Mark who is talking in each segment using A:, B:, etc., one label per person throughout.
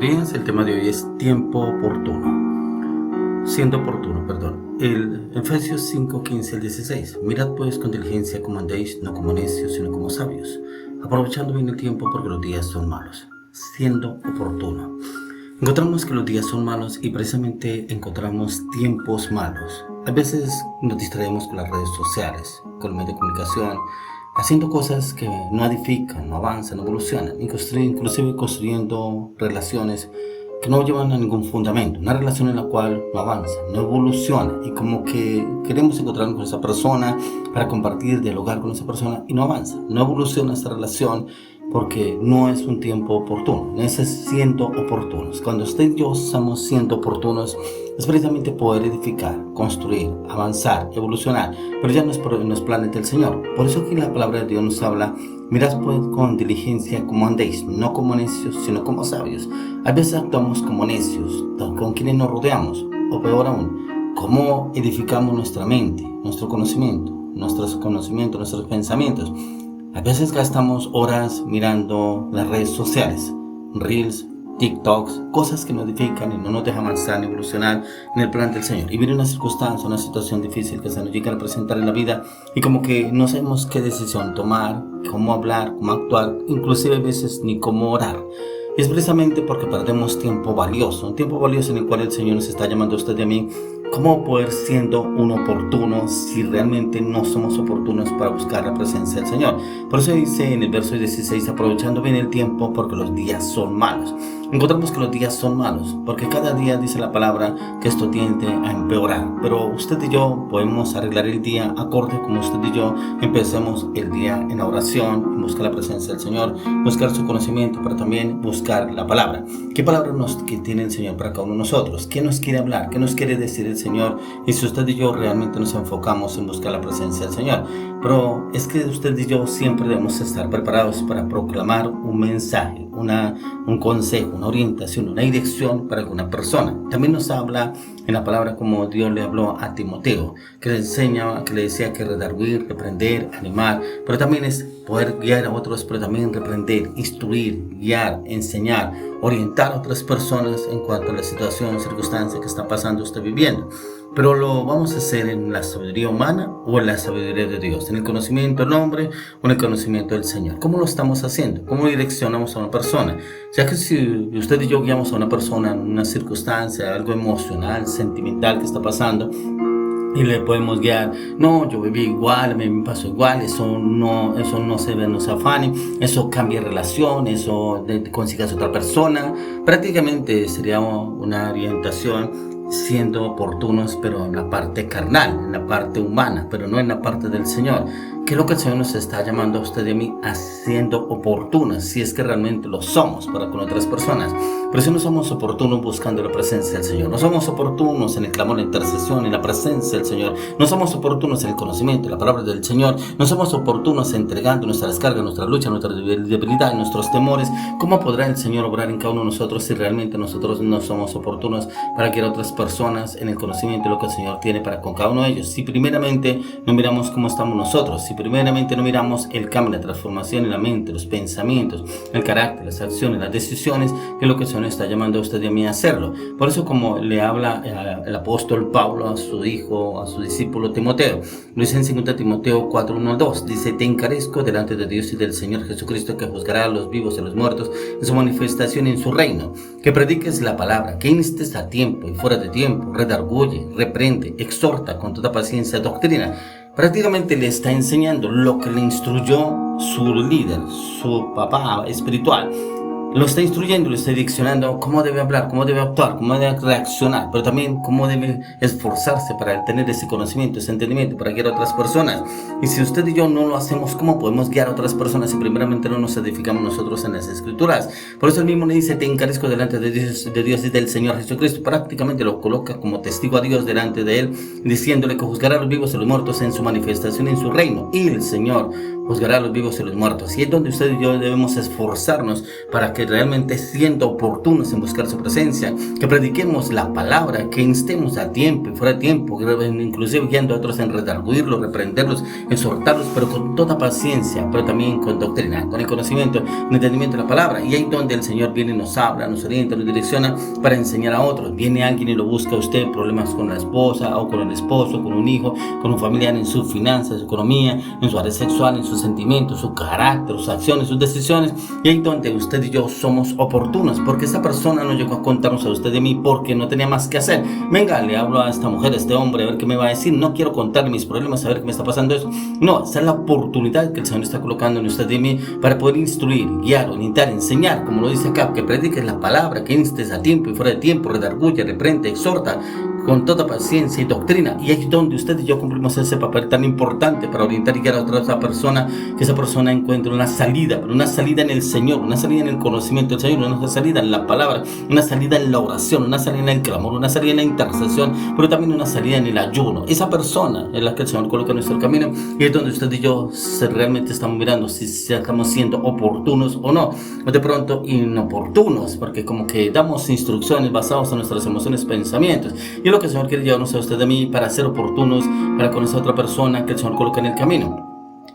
A: días. El tema de hoy es tiempo oportuno. Siendo oportuno, perdón. El Efesios 5:15 al 16. Mirad pues con diligencia cómo andéis, no como necios, sino como sabios, aprovechando bien el tiempo porque los días son malos. Siendo oportuno. Encontramos que los días son malos y precisamente encontramos tiempos malos. A veces nos distraemos con las redes sociales, con los medios de comunicación, haciendo cosas que no edifican, no avanzan, no evolucionan, inclusive construyendo relaciones que no llevan a ningún fundamento, una relación en la cual no avanza, no evoluciona, y como que queremos encontrarnos con esa persona para compartir, dialogar con esa persona, y no avanza, no evoluciona esta relación porque no es un tiempo oportuno. Ese es siendo oportunos. Cuando usted y yo estamos siendo oportunos, es precisamente poder edificar, construir, avanzar, evolucionar, pero ya no es por los planes del Señor. Por eso que la palabra de Dios nos habla: mirad pues con diligencia cómo andéis, no como necios, sino como sabios. A veces actuamos como necios, con quienes nos rodeamos, o peor aún, cómo edificamos nuestra mente, nuestros pensamientos. A veces gastamos horas mirando las redes sociales, Reels, TikToks, cosas que nos edifican y no nos dejan avanzar ni evolucionar en el plan del Señor. Y viene una circunstancia, una situación difícil que se nos llega a presentar en la vida y como que no sabemos qué decisión tomar, cómo hablar, cómo actuar, inclusive a veces ni cómo orar. Y es precisamente porque perdemos tiempo valioso, un tiempo valioso en el cual el Señor nos está llamando a usted y a mí. ¿Cómo poder siendo un oportuno si realmente no somos oportunos para buscar la presencia del Señor? Por eso dice en el verso 16, aprovechando bien el tiempo porque los días son malos. Encontramos que los días son malos porque cada día dice la palabra que esto tiende a empeorar. Pero usted y yo podemos arreglar el día acorde como usted y yo empecemos el día en la oración, buscar la presencia del Señor, buscar su conocimiento, pero también buscar la palabra. ¿Qué palabra que tiene el Señor para cada uno de nosotros? ¿Qué nos quiere hablar? ¿Qué nos quiere decir el Señor? Y si usted y yo realmente nos enfocamos en buscar la presencia del Señor. Pero es que usted y yo siempre debemos estar preparados para proclamar un mensaje, un consejo, una orientación, una dirección para alguna persona. También nos habla en la palabra como Dios le habló a Timoteo, que le enseñaba, que le decía que redarguir, reprender, animar, pero también es poder guiar a otros, pero también reprender, instruir, guiar, enseñar, orientar a otras personas en cuanto a la situación, circunstancia que está pasando usted viviendo. Pero lo vamos a hacer en la sabiduría humana o en la sabiduría de Dios, en el conocimiento del hombre o en el conocimiento del Señor. ¿Cómo lo estamos haciendo? ¿Cómo direccionamos a una persona? Ya que si usted y yo guiamos a una persona en una circunstancia, algo emocional, sentimental que está pasando, y le podemos guiar: no, yo viví igual, me pasó igual, eso no se ve, no se afane, eso cambia relación, eso consigas otra persona. Prácticamente sería una orientación siendo oportunos, pero en la parte carnal, en la parte humana, pero no en la parte del Señor. ¿Qué es lo que el Señor nos está llamando a usted y a mí? Haciendo oportunos, si es que realmente lo somos para con otras personas. Pero si no somos oportunos buscando la presencia del Señor, no somos oportunos en el clamor, la intercesión, en la presencia del Señor, no somos oportunos en el conocimiento, la palabra del Señor, no somos oportunos entregando nuestras cargas, nuestra lucha, nuestra debilidad, nuestros temores, ¿cómo podrá el Señor obrar en cada uno de nosotros si realmente nosotros no somos oportunos para que otras personas en el conocimiento de lo que el Señor tiene para con cada uno de ellos? Si primeramente no miramos cómo estamos nosotros, si primeramente no miramos el cambio, la transformación en la mente, los pensamientos, el carácter, las acciones, las decisiones, que es lo que el Señor está llamando a usted y a mí a hacerlo. Por eso, como le habla el apóstol Pablo a su hijo, a su discípulo Timoteo, lo dice en 2 Timoteo 4:1-2, dice: te encarezco delante de Dios y del Señor Jesucristo, que juzgará a los vivos y a los muertos en su manifestación en su reino, que prediques la palabra, que instes a tiempo y fuera de tiempo, redarguye, reprende, exhorta con toda paciencia, doctrina. Prácticamente le está enseñando lo que le instruyó su líder, su papá espiritual. Lo está instruyendo, lo está diccionando cómo debe hablar, cómo debe actuar, cómo debe reaccionar, pero también cómo debe esforzarse para tener ese conocimiento, ese entendimiento, para guiar a otras personas. Y si usted y yo no lo hacemos, ¿cómo podemos guiar a otras personas si primeramente no nos edificamos nosotros en las Escrituras? Por eso él mismo le dice: te encarezco delante de Dios y del Señor Jesucristo. Prácticamente lo coloca como testigo a Dios delante de él, diciéndole que juzgará a los vivos y a los muertos en su manifestación en su reino. Y el Señor juzgará a los vivos y los muertos. Y es donde usted y yo debemos esforzarnos para que realmente, siendo oportunos en buscar su presencia, que prediquemos la palabra, que instemos a tiempo y fuera de tiempo, inclusive guiando a otros en redarguirlos, reprenderlos, exhortarlos, pero con toda paciencia, pero también con doctrina, con el conocimiento, el entendimiento de la palabra. Y ahí donde el Señor viene y nos habla, nos orienta, nos direcciona para enseñar a otros. Viene alguien y lo busca a usted, problemas con la esposa o con el esposo, con un hijo, con un familiar, en sus finanzas, su economía, en su área sexual, en sus sentimientos, su carácter, sus acciones, sus decisiones. Y ahí donde usted y yo somos oportunos, porque esa persona no llegó a contarnos a usted de mí porque no tenía más que hacer. Venga, le hablo a esta mujer, a este hombre, a ver qué me va a decir. No quiero contarle mis problemas, a ver qué me está pasando eso. No, esa es la oportunidad que el Señor está colocando en usted y en mí para poder instruir, guiar, orientar, enseñar, como lo dice acá, que prediques la palabra, que instes a tiempo y fuera de tiempo, redarguye, reprende, exhorta con toda paciencia y doctrina. Y ahí es donde usted y yo cumplimos ese papel tan importante para orientar y guiar a otra persona, que esa persona encuentre una salida, pero una salida en el Señor, una salida en el conocimiento del Señor, una salida en la palabra, una salida en la oración, una salida en el clamor, una salida en la intercesión, pero también una salida en el ayuno. Esa persona es la que el Señor coloca en nuestro camino, y es donde usted y yo realmente estamos mirando si estamos siendo oportunos o no, o de pronto inoportunos, porque como que damos instrucciones basadas en nuestras emociones, pensamientos. Y lo que el Señor quiere llevarnos a usted de mí para ser oportunos, para conocer a otra persona que el Señor coloca en el camino.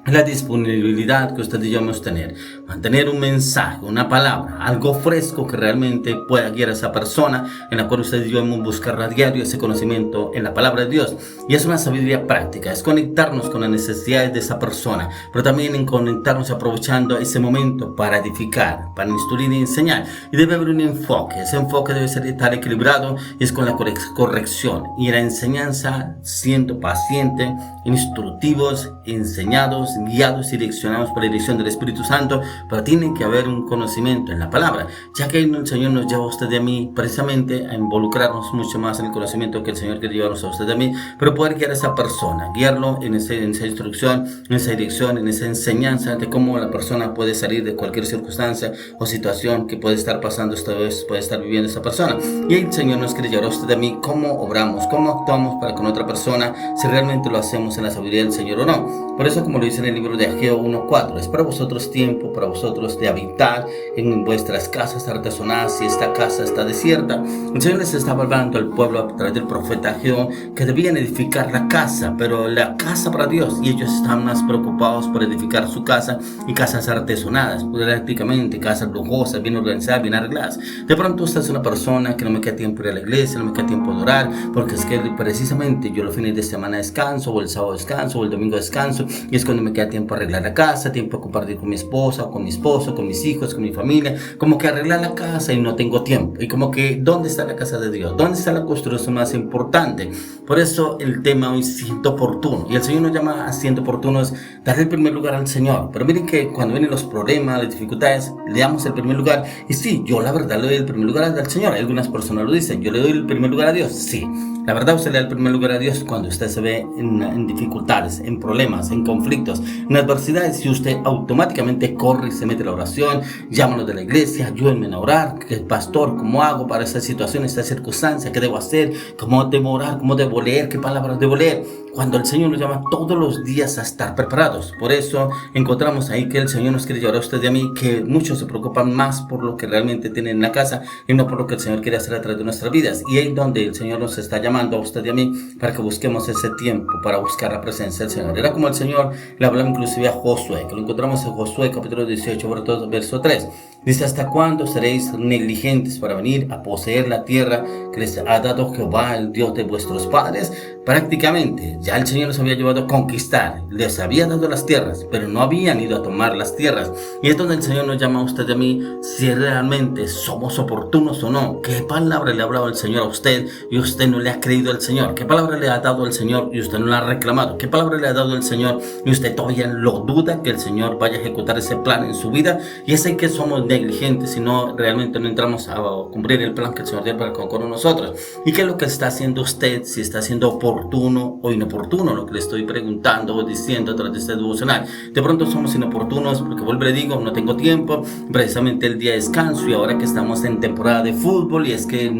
A: La disponibilidad que usted y yo debemos tener, mantener un mensaje, una palabra, algo fresco que realmente pueda guiar a esa persona, en la cual usted y yo debemos buscar a diario ese conocimiento en la palabra de Dios. Y es una sabiduría práctica, es conectarnos con las necesidades de esa persona, pero también en conectarnos aprovechando ese momento para edificar, para instruir y enseñar. Y debe haber un enfoque, ese enfoque debe ser estar equilibrado, y es con la corrección y la enseñanza, siendo paciente, instructivos, enseñados, guiados y direccionados por la dirección del Espíritu Santo, pero tiene que haber un conocimiento en la palabra, ya que el Señor nos lleva a usted y a mí precisamente a involucrarnos mucho más en el conocimiento que el Señor quiere llevarnos a usted y a mí, pero poder guiar a esa persona, guiarlo en esa instrucción, en esa dirección, en esa enseñanza de cómo la persona puede salir de cualquier circunstancia o situación que puede estar pasando esta vez, puede estar viviendo esa persona. Y el Señor nos quiere llevar a usted y a mí cómo obramos, cómo actuamos para con otra persona, si realmente lo hacemos en la sabiduría del Señor o no. Por eso, como lo dice en el libro de Ageo 1:4, es para vosotros tiempo, para vosotros de habitar en vuestras casas artesonadas, si esta casa está desierta. El Señor les estaba hablando al pueblo a través del profeta Ageo que debían edificar la casa, pero la casa para Dios, y ellos estaban más preocupados por edificar su casa y casas artesonadas, prácticamente casas lujosas, bien organizadas, bien arregladas. De pronto usted es una persona que no me queda tiempo ir a la iglesia, no me queda tiempo de orar, porque es que precisamente yo los fines de semana descanso, o el sábado descanso, o el domingo descanso, y es cuando me queda tiempo a arreglar la casa, tiempo a compartir con mi esposa, o con mi esposo, con mis hijos, con mi familia, como que arreglar la casa y no tengo tiempo, y como que ¿dónde está la casa de Dios? ¿Dónde está la construcción más importante? Por eso el tema hoy, siendo oportuno, y el Señor nos llama a siendo oportunos, darle el primer lugar al Señor. Pero miren que cuando vienen los problemas, las dificultades, le damos el primer lugar, y sí, yo la verdad le doy el primer lugar al Señor. Algunas personas lo dicen, yo le doy el primer lugar a Dios, sí. La verdad, usted le da el primer lugar a Dios cuando usted se ve en dificultades, en problemas, en conflictos, en adversidades, y usted automáticamente corre y se mete a la oración, llámanos de la iglesia, ayúdenme a orar, que pastor, ¿cómo hago para esta situación, esta circunstancia? ¿Qué debo hacer? ¿Cómo debo orar? ¿Cómo debo leer? ¿Qué palabras debo leer? Cuando el Señor nos llama todos los días a estar preparados. Por eso encontramos ahí que el Señor nos quiere llevar a usted y a mí, que muchos se preocupan más por lo que realmente tienen en la casa y no por lo que el Señor quiere hacer a través de nuestras vidas. Y ahí donde el Señor nos está llamando a usted y a mí para que busquemos ese tiempo para buscar la presencia del Señor. Era como el Señor le hablaba inclusive a Josué, que lo encontramos en Josué capítulo 18, verso 3. Dice: ¿hasta cuándo seréis negligentes para venir a poseer la tierra que les ha dado Jehová, el Dios de vuestros padres? Prácticamente ya el Señor los había llevado a conquistar, les había dado las tierras, pero no habían ido a tomar las tierras. Y es donde el Señor nos llama a usted y a mí, si realmente somos oportunos o no. ¿Qué palabra le ha hablado el Señor a usted y usted no le ha creído al Señor? ¿Qué palabra le ha dado el Señor y usted no la ha reclamado? ¿Qué palabra le ha dado el Señor y usted todavía lo duda que el Señor vaya a ejecutar ese plan en su vida? Y es en que somos negligentes si no realmente no entramos a cumplir el plan que el Señor dio para con nosotros. ¿Y qué es lo que está haciendo usted? Si está haciendo oportuno oportuno o inoportuno lo que le estoy preguntando o diciendo a través de este devocional. De pronto somos inoportunos porque, vuelvo y le digo, no tengo tiempo, precisamente el día de descanso y ahora que estamos en temporada de fútbol y es que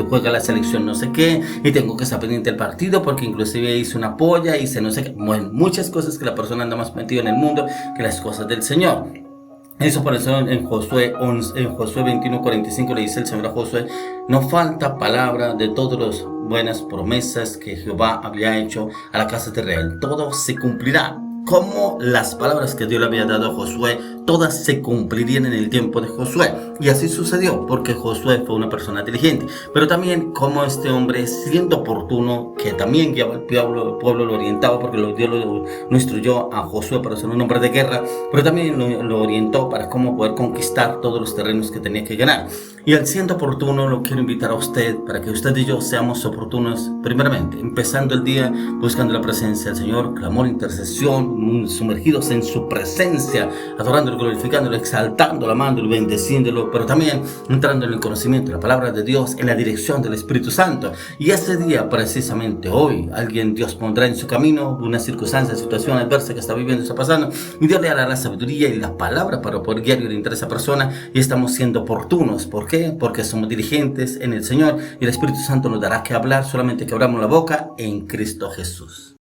A: juega la selección no sé qué y tengo que estar pendiente del partido porque inclusive hice una polla, hice no sé qué, bueno, muchas cosas que la persona anda más metida en el mundo que las cosas del Señor. Eso por eso en Josué 21:45 le dice el Señor a Josué: no falta palabra de todas las buenas promesas que Jehová había hecho a la casa de Israel, todo se cumplirá. Como las palabras que Dios le había dado a Josué, todas se cumplirían en el tiempo de Josué. Y así sucedió, porque Josué fue una persona diligente. Pero también como este hombre, siendo oportuno, que también guiaba al pueblo lo orientaba, porque Dios lo instruyó a Josué para ser un hombre de guerra, pero también lo orientó para cómo poder conquistar todos los terrenos que tenía que ganar. Y al siendo oportuno, lo quiero invitar a usted, para que usted y yo seamos oportunos, primeramente, empezando el día buscando la presencia del Señor, clamor, intercesión, sumergidos en su presencia, adorándolo, glorificándolo, exaltándolo, amándolo, bendeciéndolo, pero también entrando en el conocimiento de la palabra de Dios, en la dirección del Espíritu Santo. Y ese día, precisamente hoy, Dios pondrá en su camino una circunstancia, situación adversa que está viviendo, está pasando, y Dios le dará la sabiduría y la palabra para poder guiar y orientar a esa persona, y estamos siendo oportunos. ¿Por qué? Porque somos diligentes en el Señor, y el Espíritu Santo nos dará que hablar, solamente que abramos la boca en Cristo Jesús.